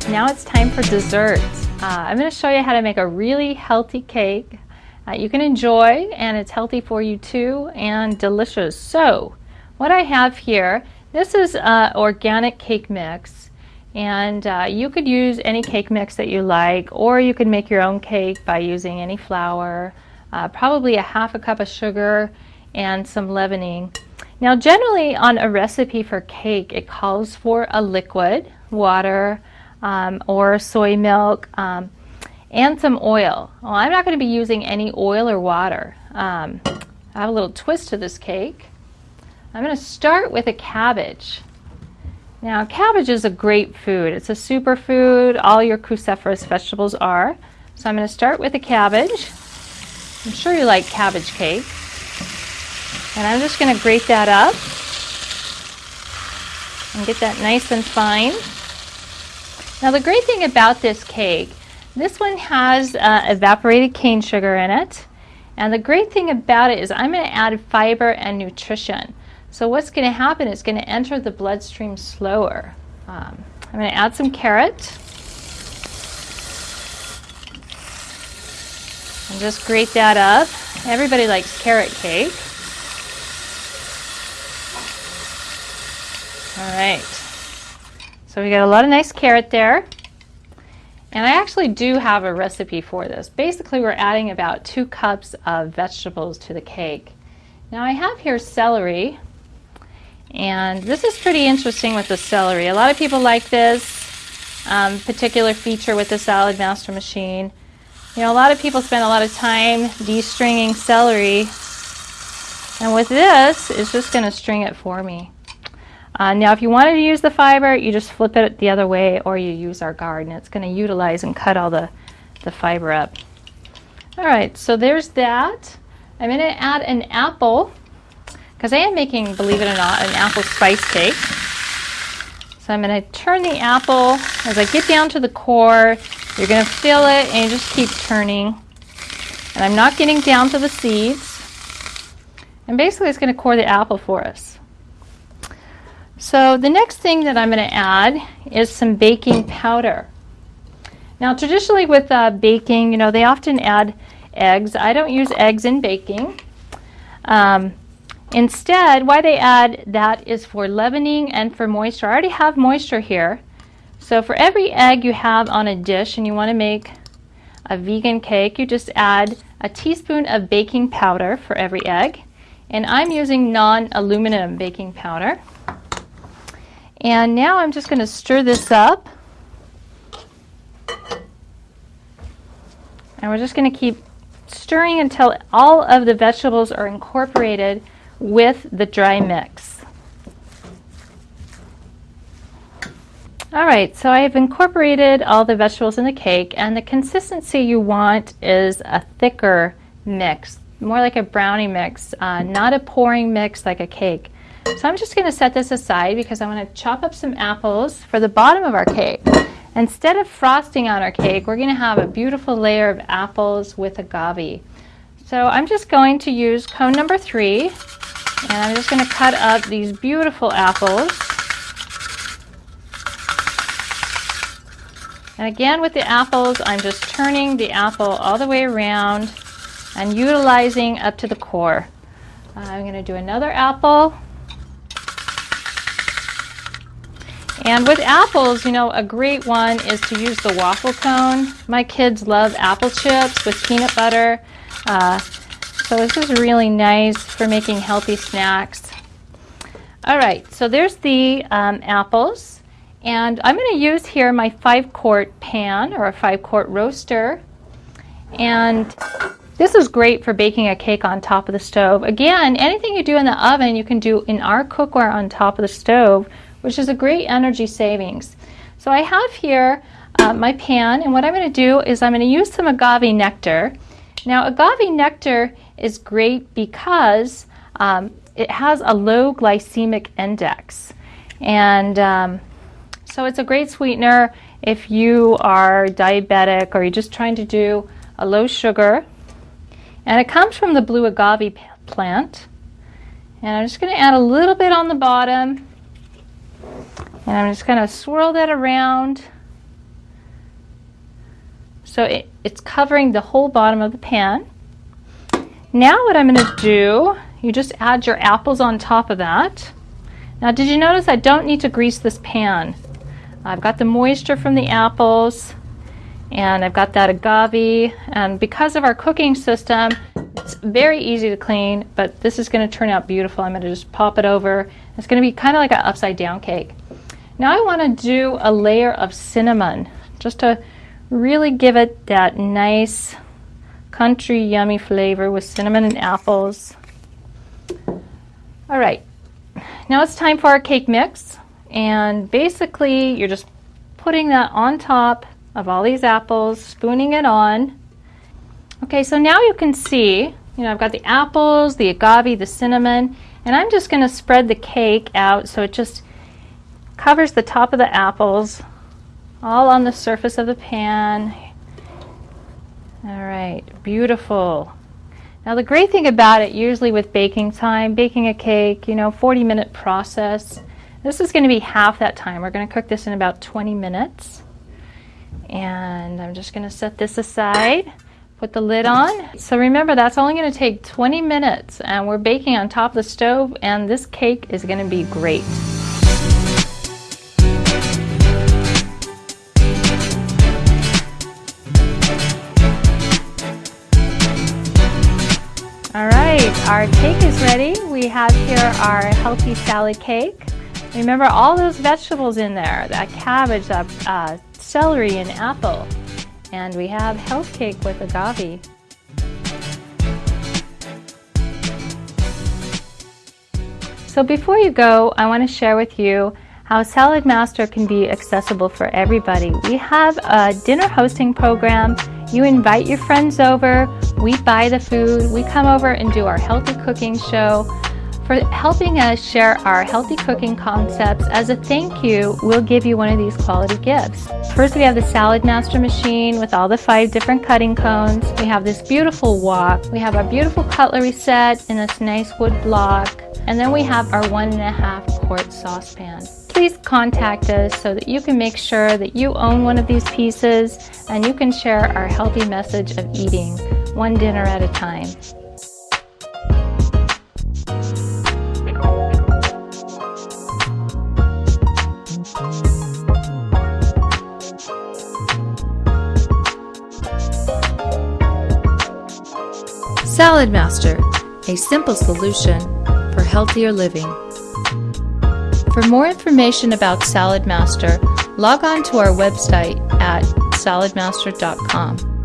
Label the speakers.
Speaker 1: Now it's time for dessert. I'm going to show you how to make a really healthy cake you can enjoy, and it's healthy for you too, and delicious. So what I have here, this is organic cake mix, and you could use any cake mix that you like, or you could make your own cake by using any flour, probably a half a cup of sugar and some leavening. Now generally on a recipe for cake it calls for a liquid, water, or soy milk, and some oil. Well, I'm not going to be using any oil or water. I have a little twist to this cake. I'm going to start with a cabbage. Now cabbage is a great food. It's a superfood. All your cruciferous vegetables are. So I'm going to start with a cabbage. I'm sure you like cabbage cake. And I'm just going to grate that up and get that nice and fine. Now the great thing about this cake, this one has evaporated cane sugar in it, and the great thing about it is I'm going to add fiber and nutrition. So what's going to happen is going to enter the bloodstream slower. I'm going to add some carrot and just grate that up. Everybody likes carrot cake. All right, so we got a lot of nice carrot there. And I actually do have a recipe for this. Basically, we're adding about 2 cups of vegetables to the cake. Now I have here celery, and this is pretty interesting with the celery. A lot of people like this particular feature with the Saladmaster machine. You know, a lot of people spend a lot of time de-stringing celery, and with this, it's just going to string it for me. Now if you wanted to use the fiber, you just flip it the other way, or you use our guard, and it's going to utilize and cut all the fiber up. Alright, so there's that. I'm going to add an apple, because I am making, believe it or not, an apple spice cake. So I'm going to turn the apple. As I get down to the core, you're going to fill it, and you just keep turning. And I'm not getting down to the seeds. And basically it's going to core the apple for us. So the next thing that I'm going to add is some baking powder. Now traditionally with baking, you know, they often add eggs. I don't use eggs in baking. Instead, why they add that is for leavening and for moisture. I already have moisture here. So for every egg you have on a dish and you want to make a vegan cake, you just add a teaspoon of baking powder for every egg. And I'm using non-aluminum baking powder. And now I'm just going to stir this up. And we're just going to keep stirring until all of the vegetables are incorporated with the dry mix. Alright, so I have incorporated all the vegetables in the cake, and the consistency you want is a thicker mix, more like a brownie mix, not a pouring mix like a cake. So I'm just going to set this aside because I'm going to chop up some apples for the bottom of our cake. Instead of frosting on our cake, we're going to have a beautiful layer of apples with agave. So I'm just going to use cone number 3, and I'm just going to cut up these beautiful apples. And again with the apples, I'm just turning the apple all the way around and utilizing up to the core. I'm going to do another apple. And with apples, you know, a great one is to use the waffle cone. My kids love apple chips with peanut butter. So this is really nice for making healthy snacks. Alright, so there's the apples. And I'm going to use here my 5-quart pan or a 5-quart roaster. And this is great for baking a cake on top of the stove. Again, anything you do in the oven, you can do in our cookware on top of the stove, which is a great energy savings. So I have here my pan, and what I'm going to do is I'm going to use some agave nectar. Now agave nectar is great because it has a low glycemic index, and so it's a great sweetener if you are diabetic or you're just trying to do a low sugar. And it comes from the blue agave plant. And I'm just going to add a little bit on the bottom. And I'm just going to swirl that around. So it's covering the whole bottom of the pan. Now what I'm going to do, you just add your apples on top of that. Now did you notice I don't need to grease this pan? I've got the moisture from the apples and I've got that agave, and because of our cooking system it's very easy to clean, but this is going to turn out beautiful. I'm going to just pop it over. It's going to be kind of like an upside down cake. Now I want to do a layer of cinnamon just to really give it that nice country yummy flavor with cinnamon and apples. All right, now it's time for our cake mix, and basically you're just putting that on top of all these apples, spooning it on. Okay, so now you can see, I've got the apples, the agave, the cinnamon, and I'm just going to spread the cake out so it just covers the top of the apples all on the surface of the pan. All right, beautiful. Now the great thing about it, usually with baking time, baking a cake, 40-minute process. This is going to be half that time. We're going to cook this in about 20 minutes. And I'm just going to set this aside, put the lid on. So remember, that's only going to take 20 minutes, and we're baking on top of the stove, and this cake is going to be great. All right, our cake is ready. We have here our healthy salad cake. Remember all those vegetables in there, that cabbage, that celery and apple. And we have health cake with agave. So before you go, I want to share with you how Saladmaster can be accessible for everybody. We have a dinner hosting program. You invite your friends over, we buy the food, we come over and do our healthy cooking show. For helping us share our healthy cooking concepts, as a thank you, we'll give you one of these quality gifts. First, we have the Saladmaster machine with all the 5 different cutting cones. We have this beautiful wok. We have our beautiful cutlery set in this nice wood block. And then we have our 1.5 quart saucepan. Please contact us so that you can make sure that you own one of these pieces and you can share our healthy message of eating one dinner at a time.
Speaker 2: Saladmaster, a simple solution for healthier living. For more information about Saladmaster, log on to our website at saladmaster.com.